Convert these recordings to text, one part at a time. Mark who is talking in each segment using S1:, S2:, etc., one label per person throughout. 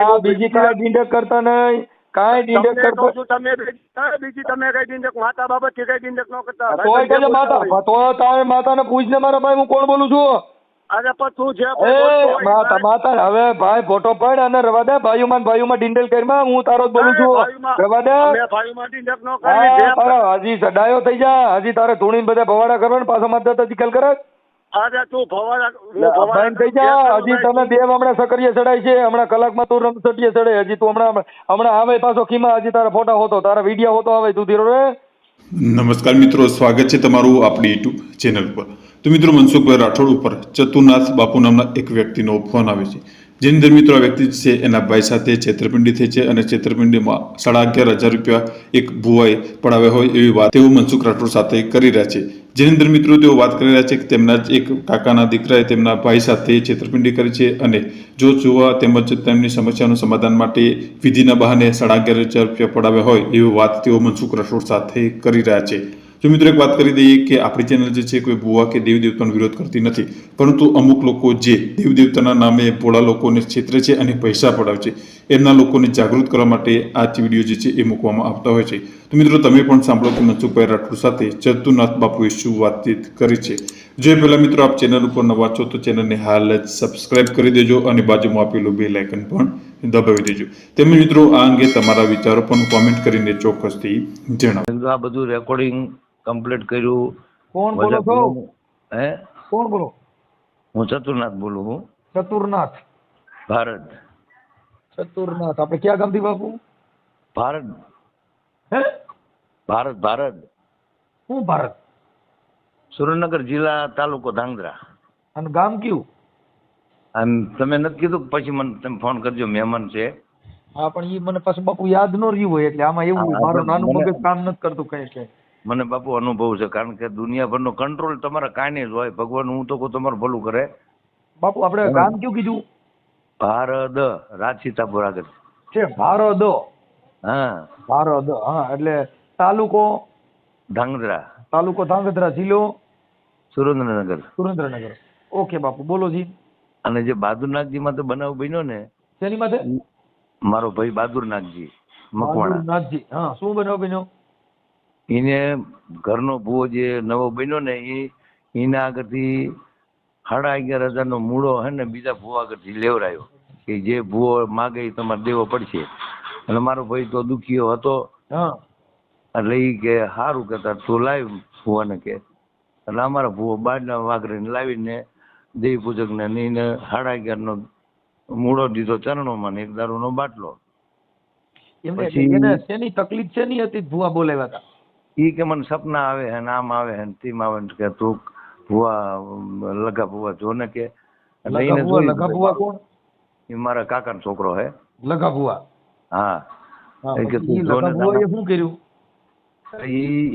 S1: બીજી કાંઈ ડીંડક કરતા નહીં, કાંઈ ડીંડક કરતા.
S2: તમે બીજી તમે કઈ ડીંડક માતા બાબત કે કઈ ડીંડક ન કરતા.
S1: તોય કહેજે માતા, તો તારે માતાને પૂછને મારા ભાઈ, હું કોણ બોલું છું?
S2: અરે પણ તું જે
S1: માતા હવે ભાઈ ફોટો પાડ અને રવા દે. ભાઈઓમાં ડીંડલ કરીમાં હું તારો જ બોલું છું. રવા દે.
S2: ભાઈમાં ડીંડક ન કરી.
S1: હજી સડાયો થઈ જા. હજી તારે ધૂણીને બધા ભવાડા કરવા પાછો માતા ચીકલ કરે.
S2: અરે તું ભવાડા
S1: થઈ જા. હજી તમે બે હમણાં સકરીએ ચડાય છે. હમણાં કલાકમાં તું રમસટીએ ચડે. હજી તું હમણાં આવે પાછો ખીમા. હજી તારા ફોટા હોતો, તારા વિડીયો હોતો આવે. તું ધીરો રે.
S3: નમસ્કાર મિત્રો, સ્વાગત છે તમારું આપણી યુટ્યુબ ચેનલ પર. તો મિત્રો, મનસુખભાઈ રાઠોડ ઉપર ચતુરનાથ બાપુ નામના એક વ્યક્તિનો ફોન આવે છે, જેની અંદર મિત્રો આ વ્યક્તિ છે એના ભાઈ સાથે છેતરપિંડી થઈ છે અને છેતરપિંડીમાં 11,500 રૂપિયા એક ભુવાએ પડાવ્યા હોય એવી વાત તેઓ મનસુખ રાઠોડ સાથે કરી રહ્યા છે. જેની અંદર મિત્રો તેઓ વાત કરી રહ્યા છે કે તેમના જ એક કાકાના દીકરાએ તેમના ભાઈ સાથે છેતરપિંડી કરી છે અને જો જોવા તેમજ તેમની સમસ્યાનું સમાધાન માટે વિધિના બહાને 11,500 રૂપિયા પડાવ્યા હોય એવી વાત તેઓ મનસુખ રાઠોડ સાથે કરી રહ્યા છે. જો મિત્રો એક વાત કરી દઈએ કે આપણી ચેનલ જે છે કોઈ ભુવા કે દેવી દેવતાનો વિરોધ કરતી નથી, પરંતુ અમુક લોકો જે દેવી દેવતાના નામે ભોળા લોકોને છેતરે છે અને પૈસા પડાવે છે, એમના લોકોને જાગૃત કરવા માટે આ વિડીયો જે છે એ મૂકવામાં આવતા હોય છે. તો મિત્રો તમે પણ સાંભળો કે મનસુખભાઈ રાઠોડ સાથે ચતુરનાથ બાપુએ શું વાતચીત કરી છે. જો પહેલા મિત્રો આપ ચેનલ ઉપર નવા છો તો ચેનલને હાલ જ સબસ્ક્રાઇબ કરી દેજો અને બાજુમાં આપેલું બેલ આઇકન પણ દબાવી દેજો. તેમજ મિત્રો આ અંગે તમારા વિચારો પણ કોમેન્ટ કરીને ચોક્કસથી જણાવો.
S4: આ બધું રેકોર્ડિંગ કમ્પ્લીટ કર્યું.
S1: કોણ બોલો છો?
S4: હે,
S1: કોણ બોલો?
S4: હું ચતુરનાથ બોલું. હું
S1: ચતુરનાથ
S4: ભારત.
S1: ચતુરનાથ આપણે ક્યાં ગામથી બાપુ?
S4: ભારત.
S1: હે,
S4: ભારત. ભારત.
S1: શું ભારત?
S4: સુરેન્દ્રનગર જિલ્લા, તાલુકો ધાંગધ્રા.
S1: અને ગામ કયું?
S4: આમ તમે નથી કીધું પછી મને તમે ફોન કરજો, મહેમાન છે.
S1: હા, પણ એ મને પાછું બાપુ યાદ ન રહ્યું હોય એટલે આમાં એવું મારું નાનું મગજ કામ નથી કરતું કઈ કે.
S4: મને બાપુ અનુભવ છે, કારણ કે દુનિયાભરનો કંટ્રોલ તમારા કાંઈ જ હોય. ભગવાન હું તો કહું તમારું ભલું કરે.
S1: બાપુ આપણે ગામ કયું કીધું?
S4: ભારદ, રાજસીતાપુર આગળ
S1: છે. ભારદ.
S4: હા,
S1: ભારદ. હા, એટલે તાલુકો
S4: ધાંગધ્રા.
S1: તાલુકો ધાંગધ્રા, જિલ્લો
S4: સુરેન્દ્રનગર.
S1: સુરેન્દ્રનગર. ઓકે બાપુ, બોલો જી.
S4: અને જે બહાદુરનાથજી માં તો બનાવ બન્યો ને,
S1: શેની માથે?
S4: મારો ભાઈ બહાદુરનાથજી મકવાણા.
S1: બહાદુરનાથજી, હા, શું બનાવ બન્યો?
S4: એને ઘરનો ભૂવો જે નવો બન્યો ને એના આગળથી 11,500 નો મૂળો હે ને બીજા ભૂવા આગળથી લેવરાયો કે જે ભૂવો માગે એ તમારે દેવો પડશે. અને મારો ભાઈ તો દુખીયો હતો.
S1: હા,
S4: એટલે એ કે સારું કહેતા તું લાવી ભૂવાને કે. એટલે અમારા ભૂવો બારના વાઘરીને લાવીને દેવી પૂજક ને એને 11,500 નો મૂળો દીધો ચરણોમાં ને એક દારૂનો બાટલો.
S1: એમને શેની તકલીફ છે ની હતી ભૂવા બોલાવ્યા હતા?
S4: ઈ કે મને સપના આવે હે, આમ આવે હે, તેમ આવે કે તું ભૂવા લગા ભૂવા જો ને કે.
S1: લગા ભૂવા કોણ?
S4: એ મારા કાકાનો છોકરો હે.
S1: લગા ભૂવા?
S4: હા.
S1: કે તું જો ને. ભૂવાએ શું કર્યું?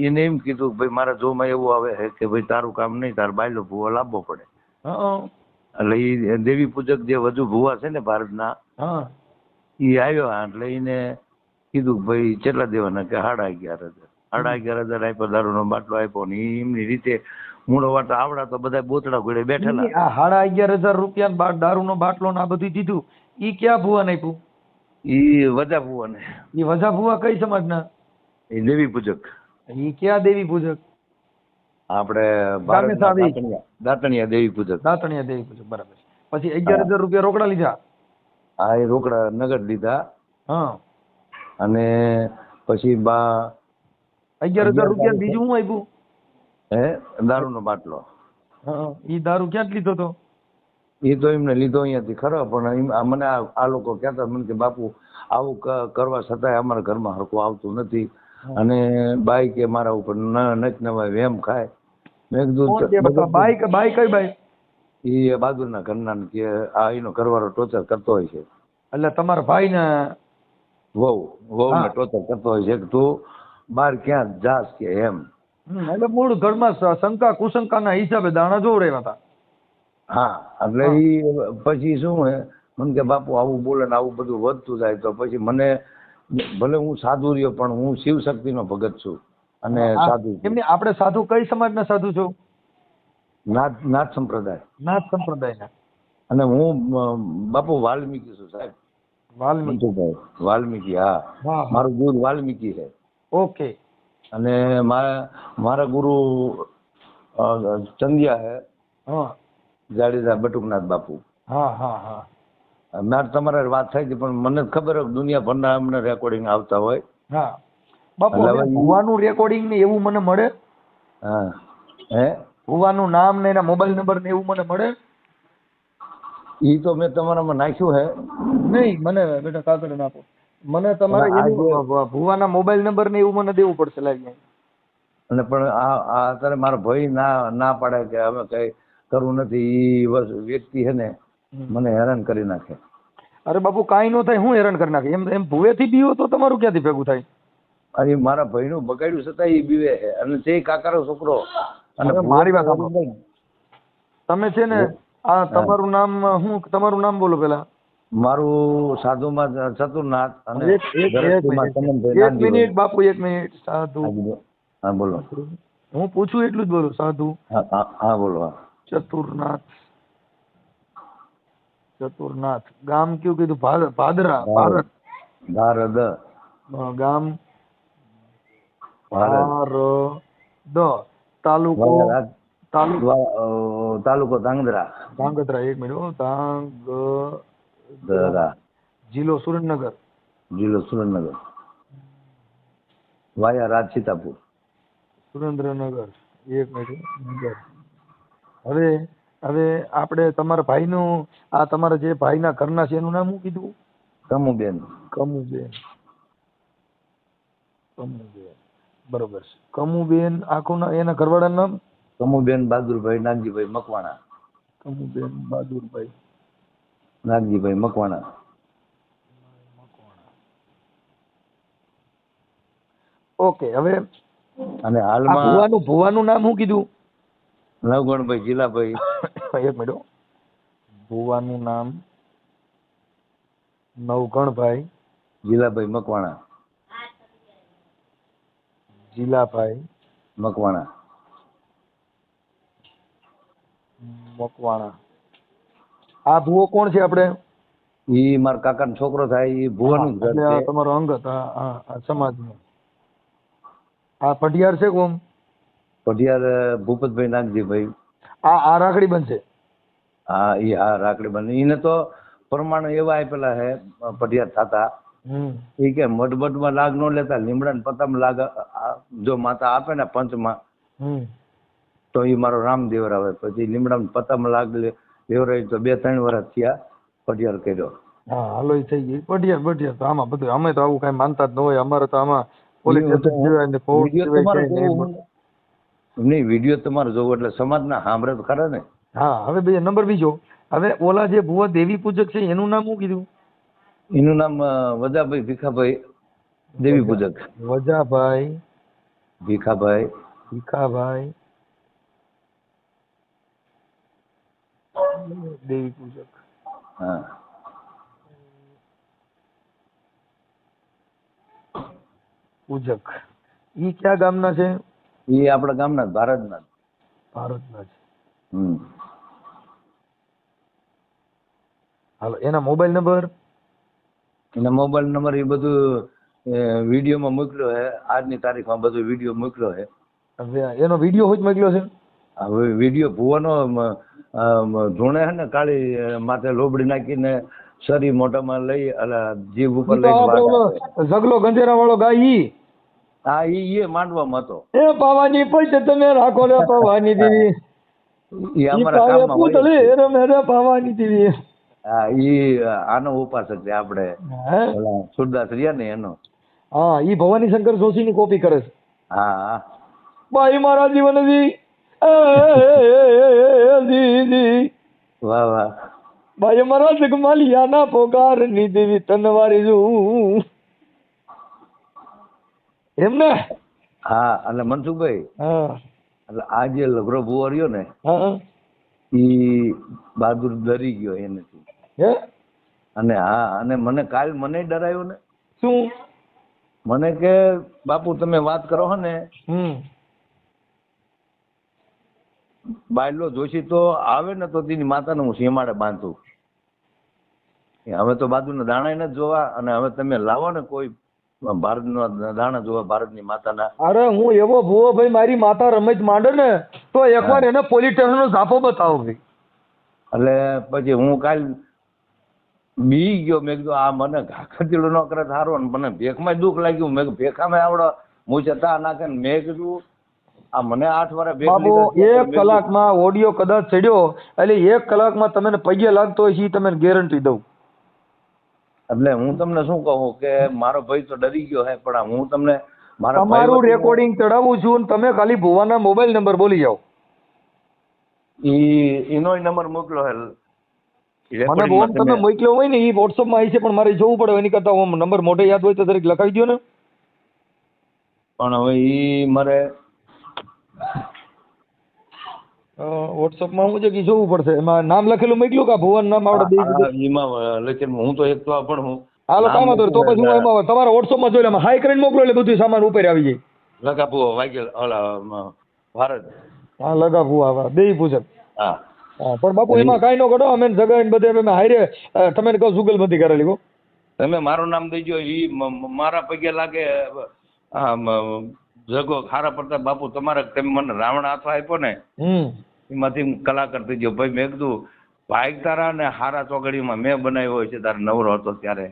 S4: એને એમ કીધું કે ભાઈ મારા જોમાં એવું આવે છે કે ભાઈ તારું કામ નહીં, તાર બાયલો ભૂવો લાવવો પડે. એટલે એ દેવી પૂજક જે વધુ ભૂવા છે ને ભારતના, એ આવ્યો. એટલે એને કીધું ભાઈ કેટલા દેવાના? કે 11,500. 11,500 આપ્યો, દારૂનો બાટલો આપ્યો ને એમની રીતે મૂળો વાટા આવડા તો બધા બોતડા ઘોડે બેઠેલા.
S1: આ 11,500 રૂપિયા દારૂનો બાટલો ને આ બધું દીધું, ઈ ક્યાં ભૂવાને આપ્યું?
S4: ઈ વજા ભૂવાને.
S1: ઈ વજા ભૂવા કઈ સમાજના?
S4: એ દેવી પૂજક.
S1: ઈ ક્યાં દેવી પૂજક?
S4: આપણે દાંતણિયા દેવી પૂજક.
S1: દાંતણિયા દેવી પૂજક, બરાબર. પછી 11,000 રૂપિયા રોકડા લીધા?
S4: હા, એ રોકડા નગદ લીધા.
S1: હા.
S4: અને પછી
S1: 11,000 રૂપિયા બીજું શું આપ્યું?
S4: હે, દારૂનો બાટલો.
S1: હા, ઈ દારૂ ક્યાં લીધો તો?
S4: એ તો એમને લીધો અહીંયાથી ખરો, પણ મને આ લોકો કહેતા મને કે બાપુ આવું કરવા છતાંય અમારા ઘરમાં હરખું આવતું નથી. અને બાઈ કે મારા ઉપર નવા વેમ ખાય. મેં કીધું
S1: બાઈ કઈ બાઈ?
S4: એ બહાદુરના ઘરના કે આ એનો ઘરવાળો ટોર્ચર કરતો હોય છે.
S1: એટલે તમારા ભાઈ ને
S4: વહુ ને ટોર્ચર કરતો હોય છે કે તું બહાર ક્યાં જાસ કે એમ.
S1: એટલે મૂળ ઘરમાં શંકા કુશંકાના હિસાબે દાણા જોવડાવ્યા હતા.
S4: હા, એટલે એ પછી શું હે મને કે બાપુ આવું બોલે ને આવું બધું વધતું જાય તો પછી મને ભલે હું સાધુ રહ્યો પણ હું શિવ શક્તિનો ભગત છું. અને સાધુ
S1: એમને આપણે સાધુ કઈ સમાજના સાધુ છો?
S4: નાથ સંપ્રદાય.
S1: નાથ સંપ્રદાયના.
S4: અને હું બાપુ વાલ્મીકી છું સાહેબ.
S1: વાલ્મીકી.
S4: મનસુખભાઈ વાલ્મીકી. હા,
S1: હા હા.
S4: મારું ગુરુ વાલ્મીકી છે.
S1: ઓકે.
S4: અને મારા ગુરુ ચંદિયા છે,
S1: હા
S4: જાડેજા બટુકનાથ બાપુ.
S1: હા હા હા.
S4: મારે તમારે વાત થઈ હતી પણ મને જ ખબર હોય કે દુનિયાભરના અમને રેકોર્ડિંગ આવતા હોય.
S1: હા બાપુ,
S4: એટલે
S1: હવે
S4: હવે
S1: ભુવાનું રેકોર્ડિંગ ને એવું મને મળે?
S4: હા. હે,
S1: ભુવાનું નામ ને એના મોબાઈલ નંબર ને એવું મને મળે?
S4: ઈ તો મેં તમારામાં નાખ્યું હે.
S1: નહીં, મને બેટા કાગળ આપો. મને તમારે
S4: અને આ
S1: એનું
S4: જે
S1: ભુવાના મોબાઈલ નંબર ને એવું મને દેવું પડશે લાગી.
S4: અને પણ આ અત્યારે મારો ભાઈ ના પાડે કે અમે કઈ કરવું નથી. ઈ વ્યક્તિ છે ને મને હેરાન કરી નાખે.
S1: અરે બાપુ, કાંઈ ન થાય, હું હેરાન કરી નાખે? એમ ભુવેથી બીવો તો તમારું ક્યાંથી ભેગું થાય?
S4: અને મારા ભાઈનું બગાડ્યું છતાં ઈ બીવે છે. અને તે કાકાનો છોકરો. અને
S1: હવે
S4: ભુવો
S1: મારી
S4: તો
S1: વાત સાંભળો.
S4: original.
S1: તમે છે ને, આ તમારું નામ હું તમારું નામ બોલો પેલા.
S4: મારું સાધુમાં ચતુરનાથ અને
S1: એક
S4: ગરજતીમાં ચમનભાઈ નાનજીભાઈ.
S1: મિનિટ બાપુ, એક મિનિટ. સાધુ,
S4: હા બોલો.
S1: હું પૂછું એટલું જ બોલું. સાધુ
S4: હા બોલો. હા.
S1: ચતુરનાથ. ચતુરનાથ. ગામ કયું કીધું? ભાદરા. ભારત.
S4: ભારત.
S1: ગામ
S4: ભારત.
S1: ભારત. તાલુકો
S4: તાલુકો ધાંગધ્રા.
S1: ધાંગધ્રા. એક મિનિટ. ધાંગધ્રા.
S4: ધરા.
S1: જિલ્લો સુરેન્દ્રનગર.
S4: જિલ્લો સુરેન્દ્રનગર. વાયા રાજ સીતાપુર.
S1: સુરેન્દ્રનગર. એક મિનિટ. નગર. હવે હવે આપણે તમારા ભાઈનું, આ તમારા જે ભાઈના ઘરના છે એનું નામ શું કીધું?
S4: કમુબેન.
S1: કમુબેન. કમુબેન, બરોબર છે. કમુબેન આખું એના ઘરવાળાનું નામ?
S4: કમુબેન બહાદુરભાઈ નાગજીભાઈ મકવાણા.
S1: કમુબેન બહાદુરભાઈ
S4: નાગજીભાઈ મકવાણા.
S1: ઓકે. હવે
S4: અને
S1: આ
S4: હાલમાં
S1: ભુવાનું નામ શું કીધું?
S4: નવગણભાઈ જીલાભાઈ.
S1: એક મિનિટ. ભુવાનું નામ નવગણભાઈ
S4: જીલાભાઈ મકવાણા.
S1: જીલાભાઈ
S4: મકવાણા.
S1: મકવાણા. આ ભુવો કોણ છે આપણે?
S4: ઈ મારા કાકાનો છોકરો થાય. ઈ ભુવાનું જ ઘર
S1: એટલે આ
S4: છે.
S1: તમારો અંગત આ સમાજનો. આ પઢિયાર છે કોમ?
S4: પઢિયાર ભૂપતભાઈ નાગજીભાઈ.
S1: આ રાખડી બનશે.
S4: હા ઈ હા રાખડી બને. એને તો પ્રમાણ એવા આપેલા હે પઢિયાર થતા. ઈ કે મઢમાં લાગ ન લેતા, લીમડા ને પતામાં લાગ જો માતા આપે ને પંચમાં તો ઈ મારો રામદેવર આવે. પછી લીમડા ને પતામાં લાગ લેવરાય તો 2-3 વર્ષ થયા પઢિયાર કર્યો.
S1: હા હાલો ઈ થઈ ગઈ પઢિયાર તો આમાં બધું. અમે તો આવું કઈ માનતા જ ન હોય. અમારે તો આમાં પોલીસ સ્ટેશન સિવાય ને કોર્ટ સિવાય કઈ નહીં.
S4: નહીં, વિડીયો તમારે જોવો એટલે સમાજના સાંભળે તો ખરા ને.
S1: હા. હવે નંબર બીજો. હવે ઓલા જે ભુવા દેવી પૂજક છે એનું નામ શું કીધું?
S4: એનું નામ વજાભાઈ ભીખાભાઈ દેવી પૂજક.
S1: વજાભાઈ
S4: ભીખાભાઈ.
S1: ભીખાભાઈ દેવી પૂજક.
S4: હા.
S1: પૂજક. ઈ ક્યાં ગામના છે?
S4: એ આપણા ગામના ભારતના.
S1: ભારતના છે.
S4: હમ.
S1: હાલો એના મોબાઈલ નંબર?
S4: એના મોબાઈલ નંબર એ બધું વિડીયોમાં મોકલ્યો છે. આજની તારીખમાં બધો વિડીયો મોકલ્યો છે.
S1: હવે એનો વિડીયો હોય મોકલ્યો છે?
S4: હવે વિડીયો ભુવાનો ધૂણે છે ને કાળી માથે લોબડી નાખીને શરી મોઢામાં લઈ જીભ ઉપર લઈ
S1: ઝગલો ગંજેરા વાળો ગાય ઈ?
S4: હા એ માંડવામાં હતો.
S1: એ પાવાની પૈસે તમે રાખો રે પાવાની દેવી.
S4: એ અમારા ગામમાં
S1: પૂતળી એરે મેરે પાવાની દેવી.
S4: હા ઈ આનો ઉપાસક છે આપણે સુરદાસ રહ્યા ને એનો.
S1: હા ઈ ભવાની શંકર જોશી ની કોપી કરે છે.
S4: હા.
S1: ભાઈ મારા જીવનજી
S4: વાહ વાહ.
S1: ભાઈ મારા જગમાલિયા ના પોકાર ની દેવી તનવારી જુ એમ ને.
S4: હા. એટલે મનસુખભાઈ, એટલે આ જે લગરો ભુવો રહ્યો ને ઈ બહાદુર ડરી ગયો એનાથી. અને અને મને કાલ મને ડરાયો ને.
S1: શું?
S4: મને કે બાપુ તમે વાત કરો છો ને બાયલો જોશી તો આવે ને તો તેની માતાને હું સીમાડે બાંધું. હવે તો બાજુના દાણા નથી જોવા, અને હવે તમે લાવો ને કોઈ ભારતના દાણા જોવા, ભારતની માતાના.
S1: અરે હું એવો ભૂવો ભાઈ, મારી માતા રમત માંડે ને તો એકવાર એને પોલીસ સ્ટેશનનો ઝાપો બતાવો ભાઈ.
S4: એટલે પછી હું કાલ બી ગયો, મેં કીધું આ મને ઘાખતીલો ન કરે સારો, ને મને ભેખમાં દુઃખ લાગ્યું. મેં કીધું ભેખામાં આવડો હું ચતા નાખે ને, મેં કીધું આ મને 8 વાર ભેખ
S1: બાબુ
S4: લીધા.
S1: 1 કલાકમાં ઓડિયો કદાચ ચડ્યો એટલે 1 કલાકમાં તમને પગે લાગતો હોય છે, તમને ગેરંટી દઉં.
S4: એટલે હું તમને શું કહું કે મારો ભાઈ તો ડરી ગયો હે, પણ હું તમને મારા
S1: તમારું રેકોર્ડિંગ ચડાવું છું ને તમે ખાલી ભુવાના મોબાઈલ નંબર બોલી જાઓ.
S4: એનો નંબર મોકલો હે.
S1: મને ઓમ તમે મોકલ્યો હોય ને એ WhatsApp માં આવી છે, પણ મારે જોવું પડે. એની કરતા ઓમ નંબર મોઢે યાદ હોય તો દરેક લખાઈ દો ને.
S4: પણ હવે ઈ મારે
S1: WhatsApp માં હું છે કે જોવું પડશે. એમાં નામ લખેલું મોકલ્યું કે ભુવન નામ આવડે દઈ.
S4: એમાં લખેલું હું તો એક તો પણ હું
S1: હાલો કામ હતો તો પછી હું એમાં તમારા WhatsApp માં જોઈ લઉં. હાઈ કરીને મોકલો એટલે બધું સામાન ઉપર આવી જાય.
S4: લગાપુ વાગેલ ઓલા ભારત.
S1: હા લગાપુ આવા દેવી પૂજક.
S4: હા
S1: હા પણ બાપુ એમાં કાંઈ ન ઘડો. અમે જગાઈને બધે અમે હારે તમે કહો જુગલબંધી કરેલી હો.
S4: તમે મારું નામ દઈજો. ઈ મારા પગે લાગે જગો ખારા પડતા બાપુ તમારે તમે મને રાવણ હાથો આપ્યો ને એમાંથી કલાકાર થઈ ગયો ભાઈ. મેં કીધું ભાઈ તારા ને હારા ચોકડીમાં મેં બનાવ્યો હોય છે તારે નવરો હતો ત્યારે.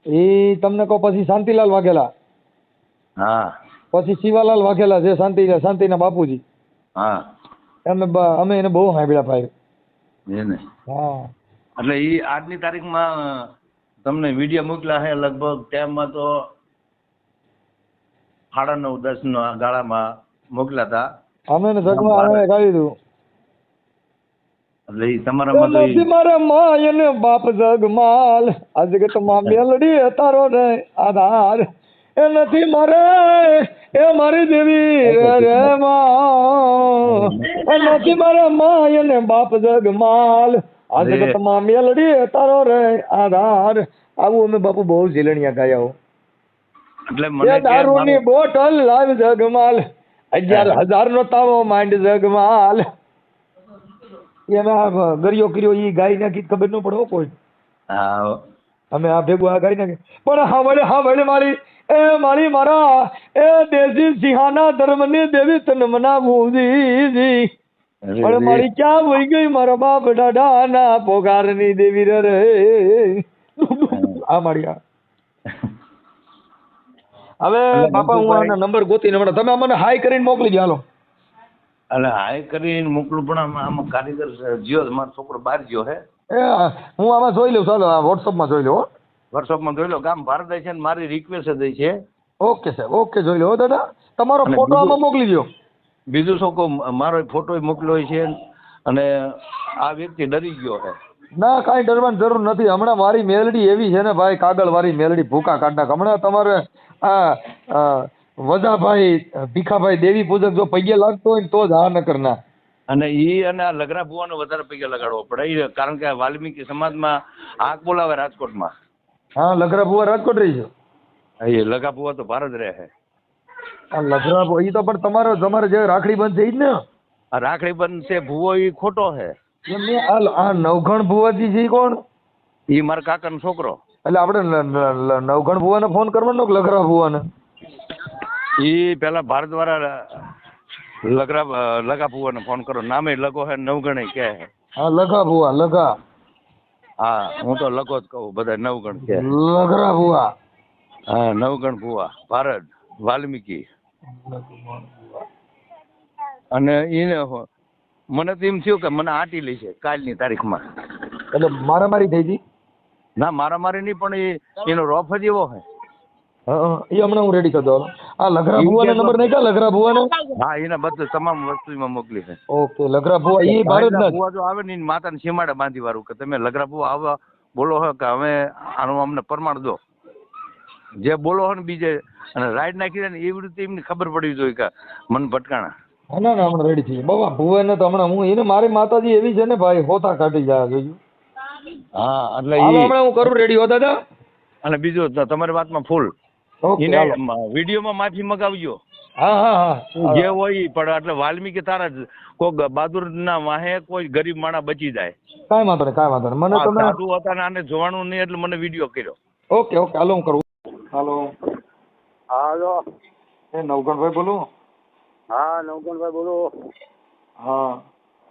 S1: એ તમને કહો પછી શાંતિલાલ વાઘેલા.
S4: હા
S1: પછી શિવાલાલ વાઘેલા છે શાંતિના બાપુજી.
S4: હા
S1: અમે એને બહુ સાંભળ્યા ભાઈ.
S4: એને
S1: હા
S4: એટલે ઈ આજની તારીખમાં તમને વિડીયો મોકલ્યા છે લગભગ ટાઈમમાં તો 9:30-10 ના ગાળામાં મોકલ્યા હતા. અમે ને જગમાં અમે ગાવી દઉં. એટલે ઈ તમારામાં તો ઈ
S1: મારા માય ને બાપ જગમાલ આ જગતમાં મેલડી તારો રે આધાર એ નથી મારે એ મારી દેવી રે માં એ નથી મારા માય ને બાપ જગમાલ આ જગતમાં મેલડી તારો રે આધાર. આવું અમે બાપુ બહુ ઝીલણિયા ગાયા હો.
S4: એટલે મને
S1: દારૂની બોટલ લાવ જગમાલ 11,000 નો તાવો માંડ જગમાલ. એમાં ગરિયો કર્યો ઈ ગાઈ નાખી ખબર ન પડે કોઈ.
S4: હા
S1: અમે આ ભેગું આ ગાઈ નાખી. પણ હાવડે મારી એ મારી મારા એ દેશી સિંહાના ધર્મની દેવી તને મનાવું જી. પણ મારી ક્યાં વહી ગઈ મારા બાપ દાદાના પોગારની દેવી રે. આ મારી હવે બાપા હું આના નંબર ગોતીને હમણાં તમે અમને હાઈ કરીને મોકલી દો. હાલો
S4: એટલે હાઈ કરીને મોકલું પણ આમાં કારીગર જ્યો મારો છોકરો બહાર ગયો હે.
S1: હું આમાં જોઈ લઉં. ચાલો WhatsApp માં જોઈ લો.
S4: WhatsApp માં જોઈ લો. ગામ ભારત છે ને મારી રિક્વેસ્ટ દઈ છે.
S1: ઓકે સાહેબ ઓકે જોઈ લો દાદા. તમારો ફોટો આમાં મોકલી દો.
S4: બીજું શું કહું મારો ફોટો મોકલ્યો છે અને આ વ્યક્તિ ડરી ગયો છે.
S1: ના કાંઈ ડરવાની જરૂર નથી. હમણાં મારી મેલડી એવી છે ને ભાઈ કાગળ વાળી મેલડી ભૂકા કાઢ નાખ. હમણાં તમારે આ વજાભાઈ ભીખાભાઈ દેવી પૂજક જો પૈયે લાગતો હોય ને તો જ આ નકર ના.
S4: અને ઈ અને આ લગરા ભુવાનો વધારે પૈયે લગાડવો પડે કારણ કે વાલ્મીકી સમાજમાં આગ બોલાવે રાજકોટમાં.
S1: હા લગરા ભુવા રાજકોટ રહી છે.
S4: એ લગા ભુવા તો ભારત રહે છે.
S1: આ લગરા ભુવા ઈ તો પણ તમારે જે રાખડી બંધ છે ઈ જ ને.
S4: આ રાખડી બંધ છે ભુવો ઈ ખોટો છે.
S1: આ નવઘણ ભુવાજી છે ઈ કોણ?
S4: ઈ મારા કાકાનો છોકરો.
S1: એટલે આપણે નવઘણ ભુવાને ફોન કરવાનો કે લગરા ભુવાને?
S4: ઈ પેલા ભારત વાળા લગા ભુવાને ફોન કરો. નામે લગો હે નવગણે કે.
S1: હા લગા ભુવા લગા.
S4: હા હું તો લગો જ કહું બધા નવગણ કે.
S1: લગરા ભુવા.
S4: હા નવગણ ભુવા ભારત વાલ્મીકી. અને એને મને તો એમ થયું કે મને આંટી લે છે કાલની તારીખમાં.
S1: એટલે મારામારી થઈ હતી?
S4: ના મારામારી નહીં પણ એનો રોફ જ એવો છે.
S1: એ હમણાં હું રેડી કરી દઉં. આ લગરા ભુવાના નંબર નહીં કા લગરા ભુવાના?
S4: હા એના બધું તમામ વસ્તુમાં મોકલી છે.
S1: ઓકે લગરા ભુવા ઈ ભારતના
S4: ભુવા જો આવે ને માતાને સીમાડે બાંધી વાળું કે તમે લગરા ભુવા આવા બોલો હો કે હવે આનું અમને પ્રમાણ દો જે બોલો હો ને બીજે અને રાઈડ નાખી દે ને એવી રીતે એમને ખબર પડવી જોઈએ કે મન ભટકાણા.
S1: ના ના હમણાં રેડી થઈ બાબા ભુવાને તો હમણાં હું એને મારી માતાજી એવી છે ને ભાઈ હોતા કાઢી જાય જોયું.
S4: હા એટલે
S1: હમણાં હું કરું રેડી હો દાદા.
S4: અને બીજું તમારી વાતમાં ફૂલ
S1: ઓકે
S4: એને વિડીયોમાં માફી મગાવજો.
S1: હા હા હા
S4: જે હોય ઈ. પણ એટલે વાલ્મીકી તારા કોઈ બહાદુર ના વાહે કોઈ ગરીબ માણસ બચી જાય.
S1: કાંઈ વાંધો નહીં, કાંઈ વાંધો નહીં. મને
S4: આ
S1: તમે
S4: સાધુ હતા ને આને જોવાનું નહીં એટલે મને વિડીયો કર્યો.
S1: ઓકે ઓકે, હાલો હું કરું. હાલો,
S2: હાલો.
S1: એ નવગણભાઈ બોલું?
S2: હા નવગણભાઈ બોલો.
S1: હા,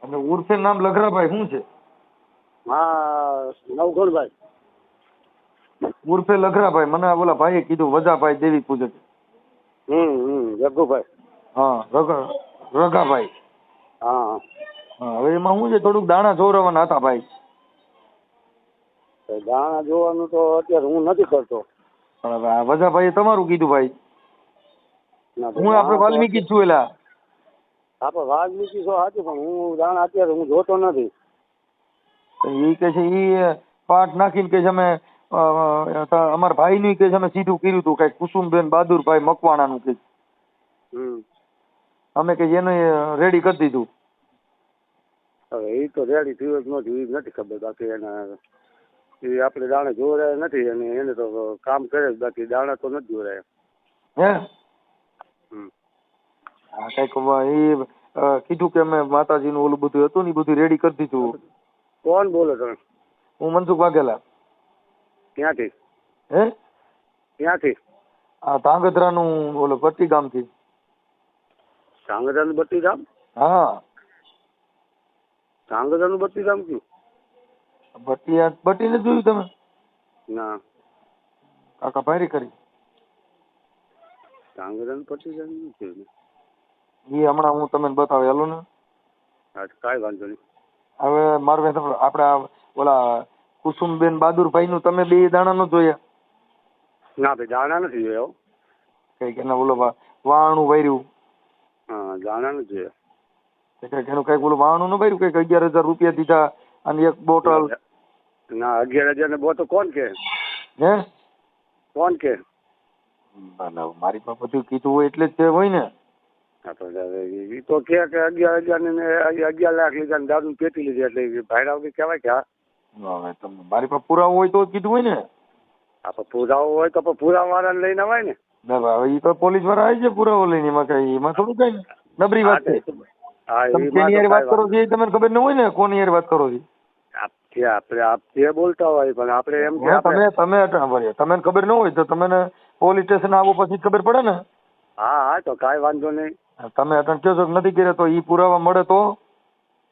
S1: અને ઉર્ફે નામ લઘરાભાઈ શું છે?
S2: હા નવગણભાઈ.
S1: ઉર્ફે લઘરાભાઈ. મને ઓલા ભાઈએ કીધું વજાભાઈ દેવી પૂજક.
S2: જગ્ગુભાઈ.
S1: હા, રઘાભાઈ.
S2: હા
S1: હા, હવે એમાં શું છે, થોડુંક દાણા જોરવાના હતા ભાઈ.
S2: તો દાણા જોવાનું તો અત્યારે હું નથી કરતો.
S1: પણ હવે આ વજાભાઈએ તમારું કીધું ભાઈ.
S2: ના તો
S1: હું આપણે વાલ્મીકી જ છું એલા.
S2: આપણે વાલ્મીકી છો સાચું, પણ હું દાણા અત્યારે હું જોતો નથી.
S1: એ કે છે એ પાઠ નાખીને કે છે અમે અમારા ભાઈ નું કે છે અમે સીધું કર્યું હતું કઈ કુસુમબેન બહાદુરભાઈ મકવાણાનું કે અમે કે એને રેડી કરી દીધું.
S2: હવે એ તો રેડી થયું જ નથી, એ નથી ખબર. બાકી એના એ આપણે દાણા જોરાયા નથી, અને એને તો કામ કરે જ, બાકી દાણા તો નથી જોરાયા.
S1: હે હા, કઈક એ કીધું કે અમે માતાજીનું ઓલું બધું હતું ને એ બધું રેડી કરી દીધું.
S2: કોણ બોલો તમે?
S1: હું મનસુખ વાઘેલા.
S2: ક્યાંથી?
S1: હે
S2: ક્યાંથી?
S1: આ ધાંગધ્રાનું ઓલો ભટ્ટી ગામથી.
S2: ધાંગધ્રાનું બત્તી ગામ?
S1: હા,
S2: ધાંગધ્રાનું બત્તી ગામ કયું?
S1: ભટ્ટી ને જોયું તમે?
S2: ના,
S1: કાકા ભારી કરી.
S2: ધાંગધ્રાનું બત્તી ગામ નથી.
S1: એ હમણાં હું તમને બતાવે હાલો ને.
S2: હા, કાંઈ વાંધો નહીં.
S1: હવે મારું આપડા ઓલા કુસુમબેન બહાદુરભાઈ નું તમે બે દાણા નો જોયા?
S2: ના ભાઈ દાણા નથી જોયા.
S1: કઈક એના ઓલો વાણું વાર્યું.
S2: હા, દાણા નથી જોયા.
S1: કઈક એનું કઈક ઓલું વાણું નું વાર્યું, કઈક 11,000 રૂપિયા દીધા અને એક બોટલ.
S2: ના 11,000 ને બોટલ કોણ કે?
S1: હે
S2: કોણ કે?
S1: મારી પાસે બધું કીધું હોય એટલે જ તે હોય ને.
S2: હા, તો એ તો કે 11,000 ને 11 લાખ લીધા ને દારૂ પેટી લીધી, એટલે ભાડા વગર કહેવાય કે? હા,
S1: તમે મારી પાસે પુરાવો હોય તો જ કીધું હોય ને.
S2: આપણે પુરાવો હોય તો પુરાવા વાળાને લઈને અવાય ને.
S1: હવે એ તો પોલીસ વાળા આવી છે પુરાવો લઈને, એમાં કઈ એમાં થોડું કઈ નબળી વાત છે.
S2: હા,
S1: તમે જેની યાર વાત કરો છો એ તમને ખબર ન હોય ને કોની યાર વાત કરો છો.
S2: આપણે બોલતા હોય, પણ આપણે એમ કે
S1: તમને ખબર ન હોય તો તમને પોલીસ સ્ટેશન આવો પછી ખબર પડે ને.
S2: હા હા, તો કાંઈ વાંધો નહીં.
S1: તમે અટણ કહો છો કે નથી કર્યો તો ઈ પુરાવા મળે તો?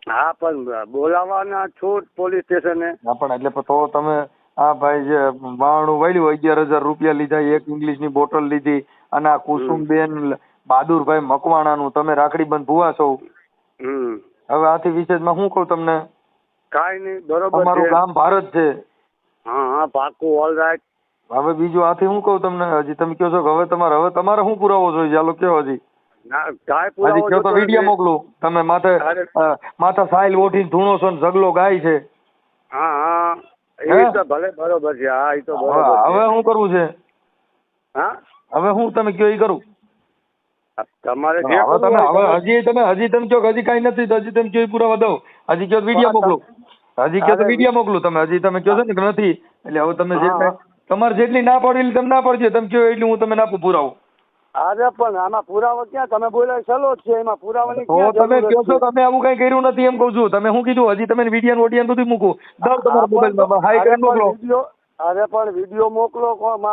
S2: હા, પણ બોલાવવાના છો પોલીસ સ્ટેશને.
S1: હા, પણ એટલે તો તમે આ ભાઈ જે વાણું વાળ્યું 11,000 રૂપિયા લીધા, એક ઇંગ્લિશ ની બોટલ લીધી, અને આ કુસુમબેન બહાદુરભાઈ મકવાણાનું તમે રાખડી બંધ ભુવા છો. હવે આથી વિશેષમાં શું કહું તમને?
S2: કાંઈ નહીં, બરોબર.
S1: તમારું ગામ ભારત છે.
S2: હા હા, પાકું, ઓલ રાઈટ.
S1: હવે બીજું આથી શું કહું તમને? હજી તમે કહો છો કે હવે તમારે શું પુરાવો જોઈએ? ચાલો કયો હજી.
S2: ના, કાંઈ પુરાવો
S1: હજી કયો તો વિડીયો મોકલું. તમે માથે સાઈલ ઓઠીને ધૂણો છો ને ઝગલો ગાય છે.
S2: હા હા, એ તો ભલે બરોબર છે. હા, એ તો બરોબર.
S1: હવે શું કરવું છે?
S2: હા,
S1: હવે હું તમે કયો એ કરું.
S2: તમારે જે
S1: હવે
S2: કરવું
S1: તમે
S2: હોય
S1: હજી તમે કહો હજી કઈ નથી તો હજી તમે કયો એ પુરાવા દો. હજી કયો વિડીયો મોકલું. હજી કયો તો વિડીયો મોકલું. તમે કહો છો ને કે નથી, એટલે હવે તમે જે તમારે જેટલી ના પાડી એટલી તમે ના પાડજો. તમે કહો એટલી હું તમને આપું પુરાવો.
S2: અરે પણ આમાં પુરાવો ક્યાં? તમે બોલ્યા ચલો જ છે, એમાં પુરાવાની
S1: તો તમે કહો છો તમે આવું કઈ કર્યું નથી એમ કહું છું. તમે શું કીધું? હજી તમે વિડીયો ઓડિયો બધું મૂકું દર તમારા મોબાઈલમાં હાઈ કરી મોકલો.
S2: અરે પણ વિડીયો મોકલો.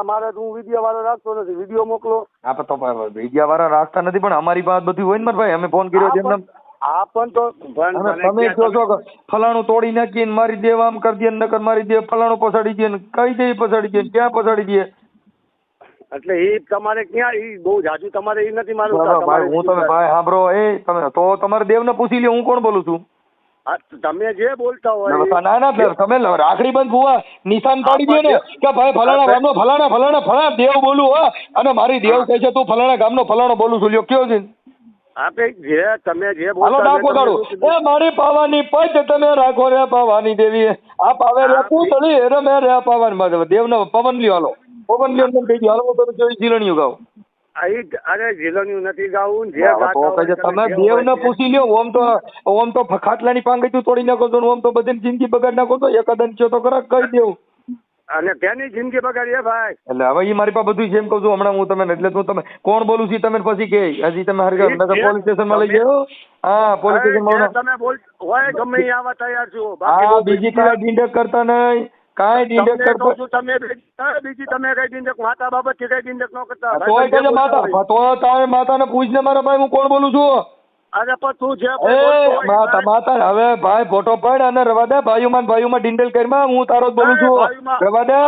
S2: મારે હું વિડીયો વાળો રાખતો નથી, વિડીયો મોકલો.
S1: હા, તો વિડીયો વાળા રાખતા નથી, પણ અમારી પાસે બધું હોય ને મારા ભાઈ. અમે ફોન કર્યો એમને.
S2: હા, પણ તો
S1: તમે કહો છો કે ફલાણું તોડી નાખીને મારી દે, આમ કરી દે, નકર મારી દે, ફલાણું પછાડી દે, કઈ દે પછાડી દે, ક્યાં પછાડી દે.
S2: એટલે એ તમારે ક્યાં એ બહુ જાજુ તમારે એ નથી મારું.
S1: હું તમે ભાઈ સાંભળો, તમે તો તમારે દેવને પૂછી લે હું કોણ બોલું છું.
S2: તમે જે બોલતા હોય.
S1: ના તમે રાખડી બંધ ભુવા નિશાન પાડી દો ને કે ભાઈ ફલાણા ગામનો ફલાણા દેવ બોલું હો, અને મારી દેવ કહે છે તું ફલાણા ગામનો ફલાણો બોલું છું. લ્યો કયો છે?
S2: તમે જે
S1: મારી પાવાની પદ તમે રાખો રે પાવાની દેવી. આ પાવે રે પૂતળી રે મે રે પાવાની દેવનો પવન લ્યો. હાલો પવન લ્યો કહી દો. હાલો તમે જોઈ ઝીલણીયું ગાવ.
S2: અરે ઝીલણીયું નથી ગાવું.
S1: તમે દેવને પૂછી લ્યો. ઓમ તો ખાટલાની પાંગડી તોડી નાખો છો, ઓમ તો બધી જિંદગી બગાડ નાખો છો. એકાદન કયો તો ખરા કહી દેવું.
S2: અને તેની જિંદગી બગાડી ભાઈ.
S1: એટલે હવે ઈ મારી પાસે બધું છે એમ કહું છું હમણાં હું તમને એટલે તું તમે કોણ બોલું છું તમે પછી કે હજી તમે હરગા પોલીસ સ્ટેશનમાં લઈ ગયો હા પોલીસ સ્ટેશનમાં
S2: તમે બોલ હોય ગમે અહીં આવવા તૈયાર છું.
S1: હા બીજી કાંઈ ડીંડક કરતા નહીં કાંઈ ડીંડક કરતા
S2: તમે બીજી તમે કઈ ડીંડક માતા બાબત કઈ ડીંડક ન કરતા.
S1: તોય કહેજે માતા તો તારે માતાને પૂછને મારા ભાઈ હું કોણ બોલું છું.
S2: અરે પણ તું જે
S1: એ માતા હવે ભાઈ ફોટો પડ અને રવા દે ભાઈઓમાં ડીંડલ કરીમાં હું તારો જ બોલું છું રવા દે.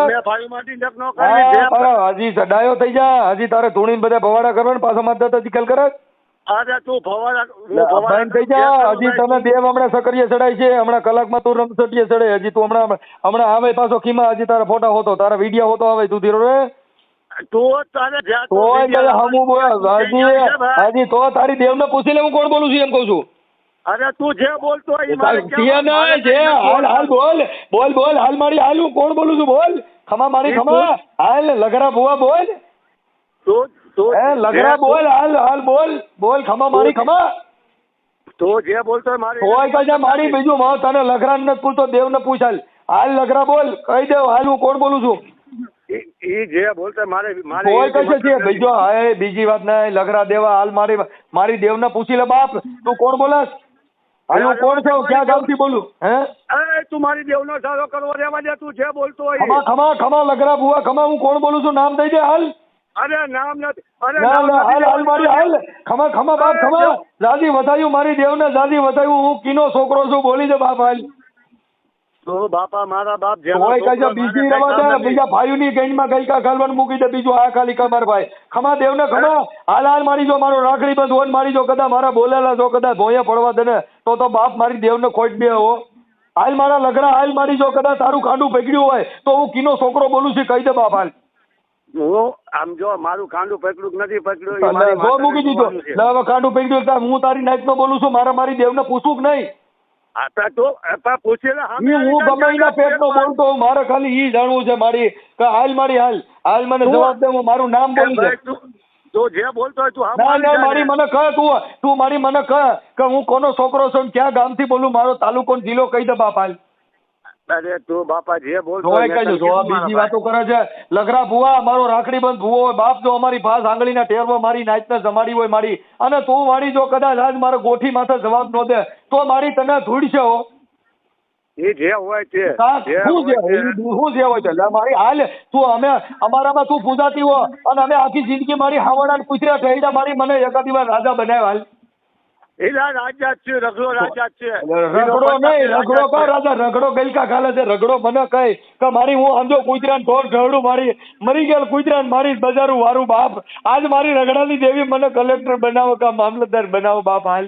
S1: હજી સડાયો થઈ જા હજી તારે ધૂણીને બધા ભવાડા કરવાના પાછો માતા ચીકલ કરે.
S2: અરે તું ભવાડા
S1: થઈ જા હજી તને દેવ હમણાં સકરીએ ચડાય છે હમણાં કલાકમાં તું રમસટીએ ચડે હજી તું હમણાં આવે પાછો ખીમા હજી તારા ફોટા હોતો તારા વિડીયો હોતો આવે તું ધીરો રે હજી તો તારી દેવને પૂછી લે હું કોણ બોલું છું એમ કઉ છું.
S2: અરે તું જે બોલતો
S1: હાલ બોલ હાલ મારી હાલ હું કોણ બોલું છું બોલ ખમા મારી ખમા હાલ લગરા ભુવા બોલ લગરા બોલ હાલ બોલ ખમા મારી ખમા
S2: તો જે બોલતો
S1: મારી બીજું તને લગરા ને પૂછતો દેવ ને પૂછ હાલ લગરા બોલ કહી દેવ હાલ હું કોણ બોલું છું. બીજી વાત નહીં લગરા દેવા હાલ મારી દેવ ને પૂછી લે બાપ તું કોણ બોલસ હાલ હું કોણ છું ક્યાં ગામ થી બોલું હે
S2: તું મારી દેવ નો સારો કરવો રહેવા દે તું જે બોલતો હોય
S1: ખમા લગરા ભુવા ખમા હું કોણ બોલું છું નામ દઈ દે હાલ.
S2: અરે નામ નથી
S1: હાલ મારી હાલ ખમા બાપ ખમા દાદી વધાયું મારી દેવ ને દાદી વધાયું હું કીનો છોકરો છું બોલી દે બાપ હાલ.
S2: તો બાપા મારા બાપ
S1: બીજી રવા બીજા ભાઈઓ ની ગઈમાં ગઈકા ખાલવાનું મૂકી દે બીજું આ ખાલી કમર ભાઈ ખમા દેવ ને ખમા હાલ મારી જો મારો રાખડી બંધ હોય મારી જો કદાચ મારા બોલેલા જો કદાચ ભોયા પડવા દે ને તો બાપ મારી દેવ ને ખોટ બે હો હાલ મારા લગડા હાલ મારી જો કદાચ તારું કાંડું પકડ્યું હોય તો હું કીનો છોકરો બોલું છું કહી દે બાપ હાલ.
S2: હું આમ જો મારું કાંડું પકડ્યું નથી પકડ્યું
S1: મૂકી દીધો હવે કાંડું પકડ્યું હું તારી નાઈટ નો બોલું છું મારી દેવ ને પૂછવું કે નહીં. હું ગમે એના પેટ નો બોલતો મારે ખાલી ઈ જાણવું છે મારી હાલ મારી હાલ મને જવાબ દે હું મારું નામ બોલું છું.
S2: તો જે બોલતો હોય
S1: તું મારી મને કહે તું મારી મને કહે કે હું કોનો છોકરો છું ક્યાં ગામ થી બોલું મારો તાલુકો જિલ્લો કહી દે બાપ હાલ.
S2: અરે તું બાપા જે બોલતો
S1: બીજી વાતો કરે છે લગરા ભુવા મારો રાખડી બંધ ભુવો હોય બાપ જો અમારી પાસ આંગળીના ટેરવો મારી નાચ ને જમાડી હોય મારી અને તું મારી જો કદાચ આજ મારો ગોઠી માથે જવાબ ન દે તો મારી તને ધૂળ છે હો
S2: એ જે હોય તે
S1: શું જે હોય છે મારી હાલ તું અમે અમારામાં તું પૂજાતી હો અને અમે આખી જિંદગી મારી હાવડા પૂછ્યા ઠેડા મારી મને એકાદી વાર રાજા બનાવ્યા હાલ.
S2: રાજા છે રગડો રાજા છે
S1: રગડો નહીં રગડો કા રાજા રગડો ગલકા ખાલે છે રગડો મને કહે કે મારી હું સમજો કુતરાને ઢોર ઢળું મારી મરી ગયેલ કુતરાને મારી બજારું વારું બાપ આજ મારી રગડાની દેવી મને કલેક્ટર બનાવો કે મામલતદાર બનાવો બાપ હાલ.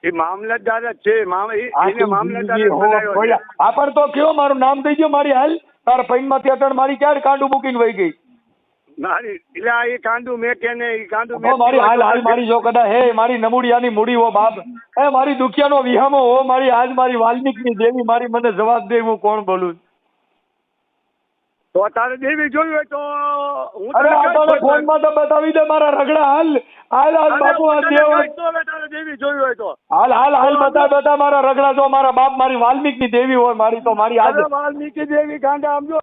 S2: એ મામલતદાર જ છે મામલતદાર
S1: આપણ તો કયો મારું નામ દઈ ગયો મારી હાલ તાર પૈન માંથી અટણ મારી ક્યારે કાંડું મૂકીને વહી ગઈ.
S2: મારી
S1: હાલ મારી જો કદાચ હે મારી નમુડિયાની મૂડી હો બાપ હે મારી દુખિયાનો વિહામો હો મારી આજ મારી વાલ્મીકની દેવી મારી મને જવાબ દે હું કોણ બોલું.
S2: તો તારે દેવી જોયું હોય તો
S1: અરે આપણને ફોનમાં તો બતાવી દે મારા રગડા હાલ બાપુ આ દેવ
S2: દેવી જોયું હોય તો
S1: હાલ બતા મારા રગડા જો મારા બાપ મારી વાલ્મીકની દેવી હોય મારી તો મારી આજ
S2: વાલ્મીકી દેવી ગાંડા સમજો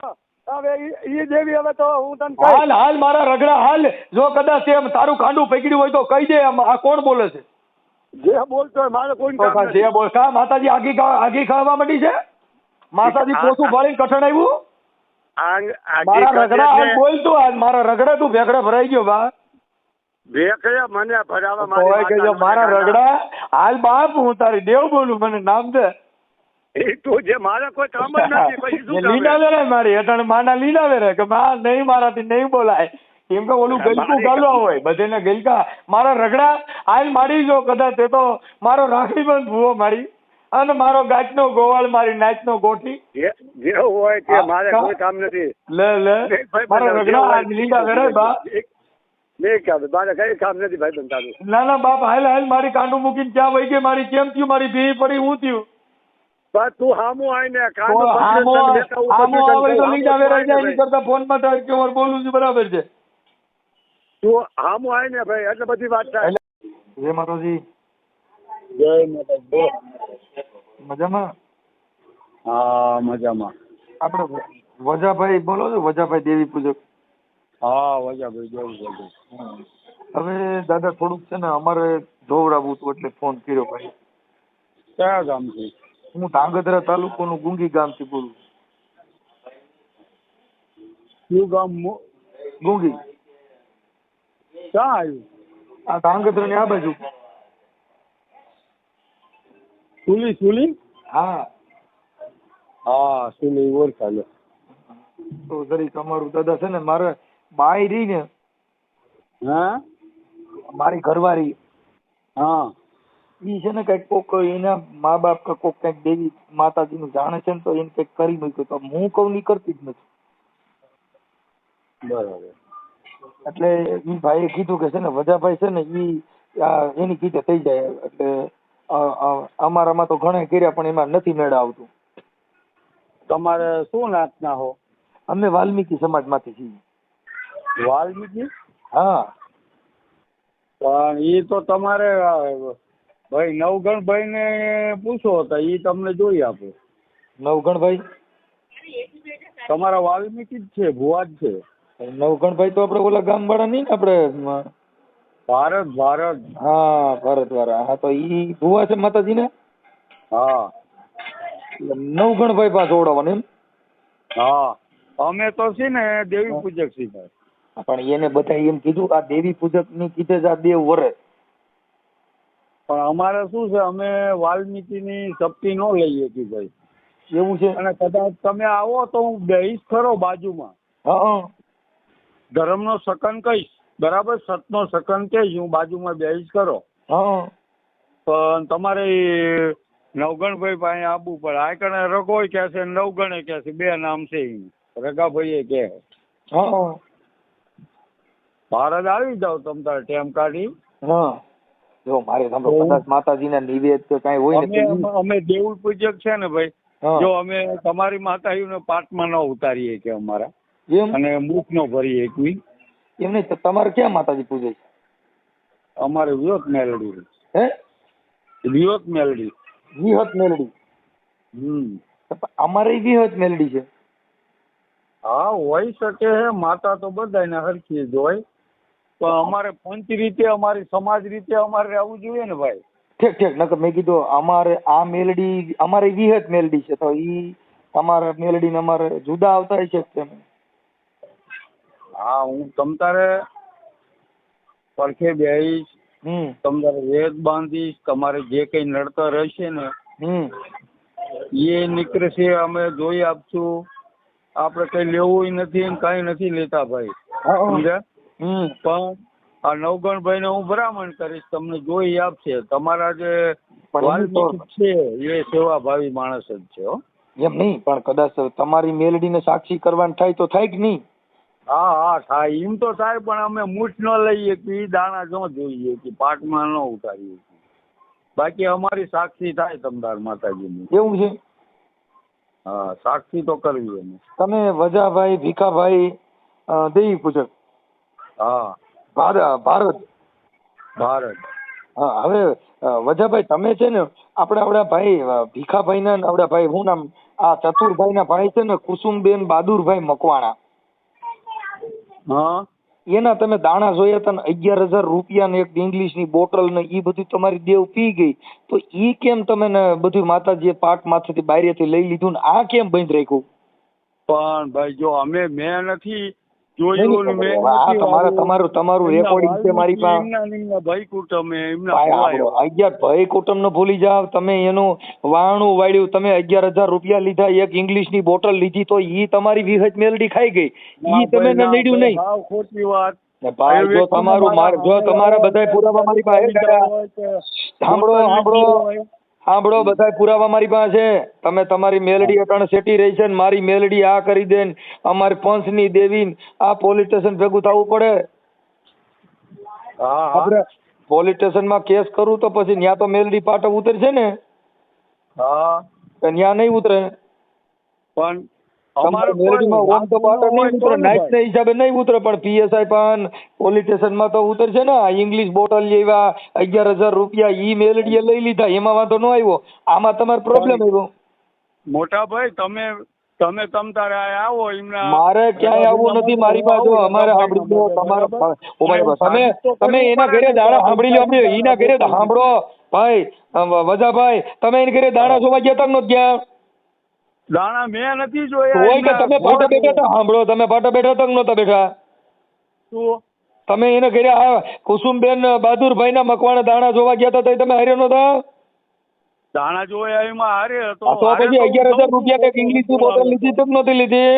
S2: હવે ઈ દેવી હવે તો હું તને
S1: હાલ મારા રગડા હાલ જો કદાચ તારું કાંડું પકડ્યું હોય તો કહી દે આ કોણ બોલે છે.
S2: જે બોલતો હોય મારે કોઈ
S1: જે બોલ કા માતાજી આગી ખાવા માંડી છે માતાજી પોતું ભાળીને કઠણ આવ્યું મારા રગડા હાલ બોલતું આજ મારા રગડા તું ભેગડા ભરાઈ ગયો બા
S2: મને ભરાવા
S1: મારા રગડા હાલ બાપ હું તારી દેવ બોલું મને નામ દે. લીનાવે રે મારી હેઠળ માના લીનાવે રે કે માં નહીં મારાથી નહીં બોલાય કેમ કે ઓલું ગલકું ગાલવા હોય બધેને ગલકા મારા રગડા હાલ મારી જો કદાચ તે તો મારો રાખડી બંધ ભૂવો મારી અને મારો ગાંઠનો ગોવાળ મારી નાચનો ગોઠી
S2: જે હોય તે મારે કોઈ કામ નથી
S1: લે મારા રગડા લીનાવે રે બા
S2: મારે કઈ કામ નથી ભાઈ બંધ તારું
S1: ના બાપ હાલ મારી કાંડું મૂકીને ક્યાં વહી ગઈ મારી કેમ થયું મારી ભી પડી હું થયું
S2: તું હામું આવીને
S1: ફોન માં બોલું છું બરાબર છે
S2: તું હામું આવીને ભાઈ એટલે બધી વાત થાય.
S1: જય માતાજી.
S2: જય માતાજી.
S1: મજામાં?
S2: હા મજામાં.
S1: આપડે વજાભાઈ બોલો છો? વજાભાઈ દેવી પૂજક.
S2: હા વજાભાઈ જવું બધું.
S1: હવે દાદા થોડુંક છે ને અમારે જોવડાવવું હતું એટલે ફોન કર્યો ભાઈ.
S2: કયા ગામથી?
S1: હું ધાંગધ્રા તાલુકાનું ગુંગી ગામથી બોલું.
S2: કયું ગામ?
S1: ગુંગી.
S2: ક્યાં આવ્યું?
S1: આ ધાંગધ્રા ની આ બાજુ.
S2: સુલી?
S1: હા.
S2: હા સુલી ઓળખાય.
S1: તો જરીક અમારું દાદા છે ને મારે બાઈ રહી ને
S2: હા
S1: મારી ઘરવાળી
S2: હા
S1: ઈ છે ને કઈક કોક એના મા બાપ કે કોક કઈક દેવી માતાજી નું જાણે છે ને તો એને કઈક કરી મૂક્યું તો હું કઉ ની કરતી જ નથી.
S2: બરાબર.
S1: એટલે ઈ ભાઈએ કીધું કે છે ને વજાભાઈ છે ને ઈ એની કીધે થઈ જાય એટલે અમારામાં તો ઘણા કર્યા પણ એમાં નથી મેળા આવતું.
S2: તમારે શું નાતના હો?
S1: અમે વાલ્મીકી સમાજ માંથી છીએ.
S2: વાલ્મીકી?
S1: હા.
S2: પણ ઈ તો તમારે ભાઈ નવગણભાઈ ને પૂછો તો ઈ તમને જોઈ આપે.
S1: નવગણભાઈ
S2: તમારા વાલ્મીકી જ છે, ભુવા જ છે.
S1: નવગણભાઈ તો આપડે ઓલા ગામ વાળા નહીં ને આપડે
S2: ભારત.
S1: હા ભારત વાળા. હા તો ઈ ભુવા છે માતાજી ને.
S2: હા
S1: નવગણભાઈ પાસે ઓળાવવાનું એમ.
S2: હા અમે તો છે ને દેવી પૂજક છીએ ભાઈ.
S1: પણ એને બધા એમ કીધું આ દેવી પૂજક ની કીધે જ આ દેવ વરે.
S2: પણ અમારે શું છે અમે વાલ્મીકી ની શક્તિ નો લઈએ છીએ ભાઈ.
S1: એવું છે.
S2: અને કદાચ તમે આવો તો હું બેહીશ ખરો બાજુમાં.
S1: હા.
S2: ધર્મનો સકન કહીશ, બરાબર? સતનો સકન કહીશ, હું બાજુમાં બેહીશ ખરો.
S1: હા.
S2: પણ તમારે નવગણભાઈ પાસે આવવું પડે. આ કણે રઘોય કે છે, નવગણે કે છે, બે નામ છે. રઘાભાઈ કે
S1: હા.
S2: ભારત આવી જાવ તમ તારે ટેમ કાઢી.
S1: હા. જો મારે સાંભળો કદાચ માતાજીના નિવેદ કે કાંઈ હોય ને
S2: અમે દેવું પૂજક છે ને ભાઈ.
S1: હા.
S2: જો અમે તમારી માતાજીને પાટમાં ન ઉતારીએ કે અમારા
S1: એમ
S2: અને મુખ ન ભરીએ કોઈ.
S1: એમ નહીં તો તમારે ક્યાં માતાજી પૂજે છે?
S2: અમારે વિહત મેલડી.
S1: હે?
S2: વિહત મેલડી.
S1: વિહત મેલડી. અમારે વિહત મેલડી છે.
S2: હા હોય શકે હે. માતા તો બધાને હરખી જ હોય પણ અમારે પંચ રીતે અમારી સમાજ રીતે અમારે રહેવું જોઈએ ને ભાઈ.
S1: ઠીક નકર મેં કીધું અમારે આ મેલડી અમારે વિહત મેલડી છે તો ઈ અમારા મેલડી ને અમારે જુદા આવતા હોય છે કેમ?
S2: હા હું તમ તારે પડખે બેહીશ, તમારે વેદ બાંધીશ, તમારે જે કઈ નડતર હશે ને એ નીકળશે, અમે જોઈ આપશું. આપણે કઈ લેવું નથી ને કઈ નથી લેતા ભાઈ. સમજ્યા? પણ આ નવગણભાઈ ને હું ભલામણ કરીશ, તમને જોઈ આપશે. તમારા જે વાલ્મીકી છે એ સેવાભાવી માણસ જ છે.
S1: એમ નહીં પણ કદાચ તમારી મેલડી ને સાક્ષી કરવાનું થાય તો થાય કે નહીં?
S2: હા થાય એમ તો થાય પણ અમે મૂઠ ન લઈએ કે ઈ દાણા ન જોઈએ કે પાકમાં ન ઉતારીએ. બાકી અમારી સાક્ષી થાય તમદાર માતાજીની.
S1: એવું છે?
S2: હા સાક્ષી તો કરવી અમે.
S1: તમે વજાભાઈ ભીખાભાઈ દેવી પૂજક.
S2: હા
S1: ભારત. હા હવે વજાભાઈ તમે છે ને આપડા ભાઈ ભીખાભાઈ ના આપડા ભાઈ શું નામ આ ચતુરભાઈ ના ભાઈ છે ને કુસુમબેન બહાદુરભાઈ મકવાણા.
S2: હા
S1: એના તમે દાણા જોયા હતા ને 11,000 રૂપિયા ને એક ઇંગ્લિશ ની બોટલ ને ઈ બધું તમારી દેવ પી ગઈ તો ઈ કેમ તમે ને બધું માતાજીએ પાટ માંથી બારીથી લઈ લીધું ને આ કેમ બંધ રાખ્યું?
S2: પણ ભાઈ જો મેં નથી જોયું ને મેં
S1: તમારું રેકોર્ડિંગ છે મારી પાસે.
S2: ભાઈ કુટુંબ
S1: ભાઈ કુટુંબ નો ભૂલી જાવ તમે. એનું વાણું વાળ્યું તમે 11,000 રૂપિયા લીધા, એક ઇંગ્લિશ ની બોટલ લીધી તો ઈ તમારી વિહત મેલડી ખાઈ ગઈ. ઈ તમે નડ્યું નહીં.
S2: ખોટી વાત.
S1: ભાઈ જો તમારા બધા પુરાવા મારી પાસે સાંભળો બધા પુરાવા મારી પાસે છે. તમે તમારી મેલડી અટાણે સેટી રહી છે ને મારી મેલડી આ કરી દે ને અમારી પંચ ની દેવી આ પોલીસ સ્ટેશન ભેગું થવું પડે. આપણે પોલીસ સ્ટેશન માં કેસ કરું તો પછી ન્યા તો મેલડી પાટો ઉતરશે ને? ન્યા નહીં ઉતરે.
S2: પણ
S1: હિસાબે નહીં ઉતરે પણ PSI પણ પોલીસ સ્ટેશન માં તો ઉતરશે ને. ઇંગ્લિશ બોટલ જેવા 11,000 રૂપિયા ઈ મેલડીએ લઈ લીધા એમાં વાંધો ન આવ્યો, આમાં તમારો પ્રોબ્લેમ આવ્યો.
S2: મોટા ભાઈ તમે તમ તારે આ આવો એમના
S1: મારે ક્યાંય આવવું નથી મારી પાસે. જો અમારે સાંભળી લો તમારે તમે એના ઘરે દાણા સાંભળી લો. એના ઘરે સાંભળો ભાઈ વજાભાઈ, તમે એના ઘરે દાણા જોવા ગયા તક નો ગયા?
S2: દાણા મેં નથી જોયા.
S1: હોય કે તમે પાટા બેઠા હતા? સાંભળો, તમે પાટા બેઠા તક નહોતા બેઠા?
S2: શું
S1: તમે એના ઘરે આ કુસુમબેન બહાદુરભાઈ ના મકવાણા દાણા જોવા ગયા હતા તો તમે હાર્યો નહોતા?
S2: દાણા જોયા એમાં હારે હતો.
S1: તો પછી 11,000 રૂપિયા કઈક ઇંગ્લિશ ની બોટલ લીધી તક નહોતી લીધી?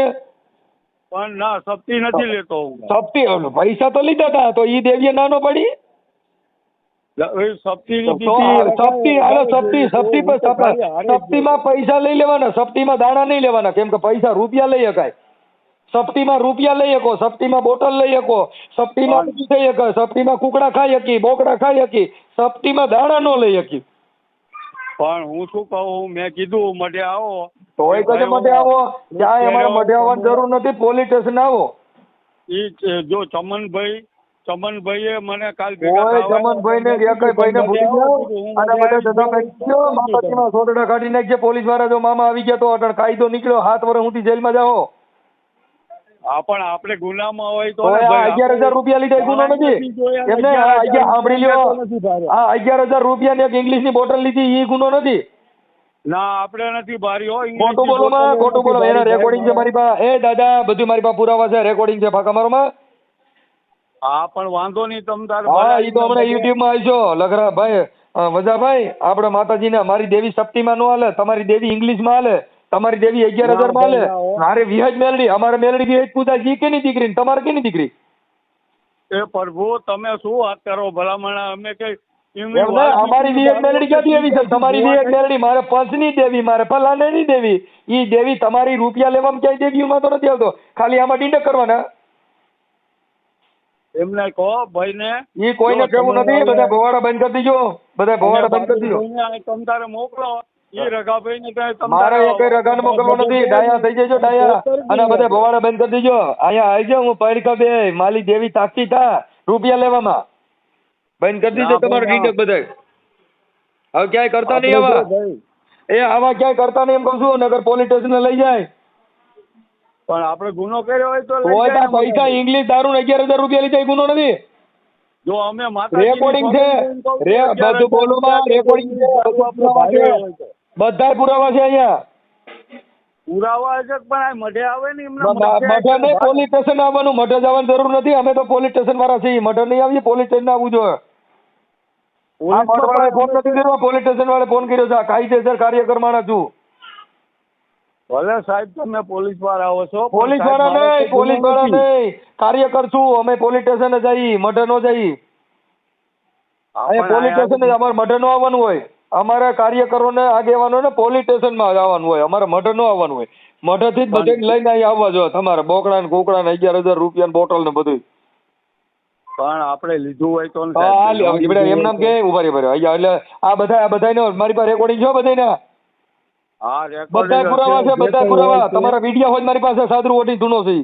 S2: પણ ના સપ્તી નથી લેતો હું.
S1: સપ્તી પૈસા તો લીધા હતા, તો ઈ દેવીએ નાનો પડી? સપ્તીમાં પૈસા લઈ લેવાના, સપ્તીમાં દાણા નહીં લેવાના. કેમ કે પૈસા રૂપિયા લઈ શકાય. સપ્તીમાં રૂપિયા લઈ શકો, સપ્તીમાં બોટલ લઈ શકો, સપ્તીમાં બધું થઈ શકે, સપ્તીમાં કુકડા ખાઈ શકી, બોકડા ખાઈ શકી, સપ્તીમાં દાણા ન લઈ શકી.
S2: પણ હું શું કહું, મેં કીધું મઢે આવો
S1: તોય કદે મઢે આવો? ક્યાંય અમારે મઢે આવવાની જરૂર નથી, પોલીસ સ્ટેશન આવો.
S2: ઈ જો ચમનભાઈએ મને કાલ
S1: ચમનભાઈ ને ભાઈ ને ભૂલી જાઓ અને બધા ધંધા કરી દો. માતાજીમાં સોદડા કાઢી નાખજે. પોલીસ વાળા જો મામા આવી ગયા તો અટણ કાયદો નીકળ્યો, 7 વર્ષ સુધી જેલમાં જાઓ.
S2: પણ આપણે ગુનામાં હોય તો
S1: 11,000 રૂપિયા લીધા એ ગુનો નથી. એમને સાંભળી લ્યો, આ 11,000 રૂપિયા ને એક ઇંગ્લિશ ની બોટલ લીધી એ ગુનો નથી.
S2: ના આપણે નથી ભારી હો.
S1: ખોટું બોલો માં, ખોટું બોલો. એના રેકોર્ડિંગ છે મારી પાસે. એ દાદા બધું મારી પાસે પુરાવા છે, રેકોર્ડિંગ છે ફાંકા મારો માં.
S2: હા પણ વાંધો નહીં તમ તાર.
S1: હા એ તો હમણાં યુટ્યુબ માં આવશો લખરા ભાઈ વજાભાઈ. આપણે માતાજી ને મારી દેવી શક્તિમાં નો હાલે, તમારી દેવી ઇંગ્લિશ માં હાલે, તમારી દેવી 11,000 માં હાલે. મારે વિહજ મેલડી, અમારે મેલડી વિહજ પૂજા જી કેની દીકરી, તમારે કેની દીકરી?
S2: એ પ્રભુ તમે શું વાત કરો ભલામણ. અમે કઈ
S1: અમારી વિહજ મેલડી ક્યાંથી આવી છે? તમારી વિહજ મેલડી મારે પંચની દેવી, મારે ફલાણાની દેવી. ઈ દેવી તમારી રૂપિયા લેવામાં ક્યાંય દેવીઓમાં તો નથી આવતો, ખાલી આમાં ડીંડક કરવાના.
S2: એમને કહો ભાઈ ને.
S1: ઈ કોઈને કેવું નથી. બધા ભવાડા બંધ કરી દીજો, બધા ભવાડા બંધ કરી દીજો.
S2: તમ તારે મોકલો. ઈ રઘાભાઈ ને
S1: મારે કઈ રઘાને મોકલવો નથી. ડાયા થઈ જજો ડાયા. અને બધા ભવાડા બંધ કરી દીજો. અહીંયા આવી જાવ, હું પૈડકા બે માલી દેવી તાકતી થા રૂપિયા લેવામાં. બંધ કરી દીજો તમારું ડીંડક બધા. હવે ક્યાંય કરતા નહીં આવા. આવા ક્યાંય કરતા નહીં એમ કહું છું. નગર પોલીસ સ્ટેશન લઈ જાય.
S2: પણ આપણે ગુનો કર્યો હોય તો
S1: પૈસા ઇંગ્લિશ દારૂ 11,000 રૂપિયા લીધા એ ગુનો નથી.
S2: જો અમે
S1: રેકોર્ડિંગ છે, બધું બોલવામાં રેકોર્ડિંગ છે, બધા પુરાવા છે અહીંયા.
S2: પુરાવા છે પણ આ મઢે આવે ને એમને
S1: મઢે નહીં, પોલીસ સ્ટેશન આવવાનું. મઢે જવાની જરૂર નથી. અમે તો પોલીસ સ્ટેશન વાળા છીએ. મઢે નહીં આવીએ, પોલીસ સ્ટેશન આવવું જોઈએ. મઢ વાળાએ ફોન નથી કર્યો, પોલીસ સ્ટેશન વાળે ફોન કર્યો છે. કાયદેસર કાર્યકર માણસ છું.
S2: ભલે સાહેબ તમે પોલીસ વાળા આવો છો.
S1: પોલીસ વાળા નહીં, પોલીસ વાળા નહીં, કાર્યકર છું અમે. પોલીસ સ્ટેશન જઈ, મઢે નો જઈ. પોલીસ સ્ટેશન અમારે મઢે નો આવવાનું હોય. અમારે કાર્યકરોને આગેવાનોને પોલીસ સ્ટેશનમાં આવવાનું હોય. અમારે મઢે નો આવવાનું હોય. મઢેથી જ બધે લઈને અહીં આવવા જોઈએ. તમારે બોકડા ને કુકડા ને 11,000 રૂપિયા બોટલ ને બધું.
S2: પણ આપણે લીધું હોય તો
S1: એમ નામ કે ઉભા એટલે આ બધા મારી પાસે રેકોર્ડિંગ છે બધાના. બધા પુરાવા છે, બધા પુરાવા. તમારા વિડીયો હોય મારી પાસે. સાદરું ઓટી ધૂનો છે.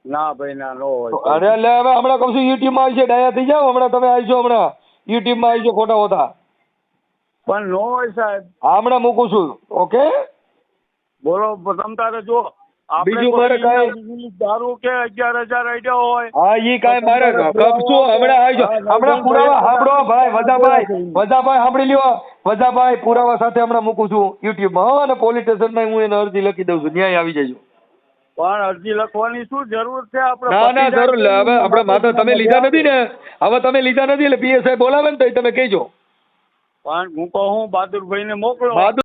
S2: ના ભાઈ ના નો હોય.
S1: અરે એટલે હવે હમણાં કહું છું યુટ્યુબ માં આવશે, ડાયા થઈ જાવ. હમણાં તમે આવશો, હમણાં યુટ્યુબ માં આવશો ખોટા હોતા.
S2: પણ નો હોય સાહેબ.
S1: હમણાં મૂકું છું. ઓકે
S2: બોલો તમ તારે. જો
S1: બીજું મારે કઈ
S2: દારૂ કે 11,000 આઈડિયા હોય.
S1: હા ઈ કાંઈ મારે કપશું. હમણાં આવજો. હમણાં પુરાવા સાંભળો ભાઈ વજાભાઈ સાંભળી લ્યો. વજાભાઈ પુરાવા સાથે હમણાં મૂકું છું યુટ્યુબ માં. અને પોલીસ સ્ટેશન માં હું એને અરજી લખી દઉં છું. ન્યાય આવી જજો.
S2: પણ અરજી લખવાની શું જરૂર છે? આપણે
S1: ના જરૂર. હવે આપણે માતા તમે લીધા નથી ને, હવે તમે લીધા નથી એટલે પીએસઆઈ બોલાવે ને તો તમે કહેજો.
S2: પણ હું કહું બહાદુરભાઈ ને મોકલો.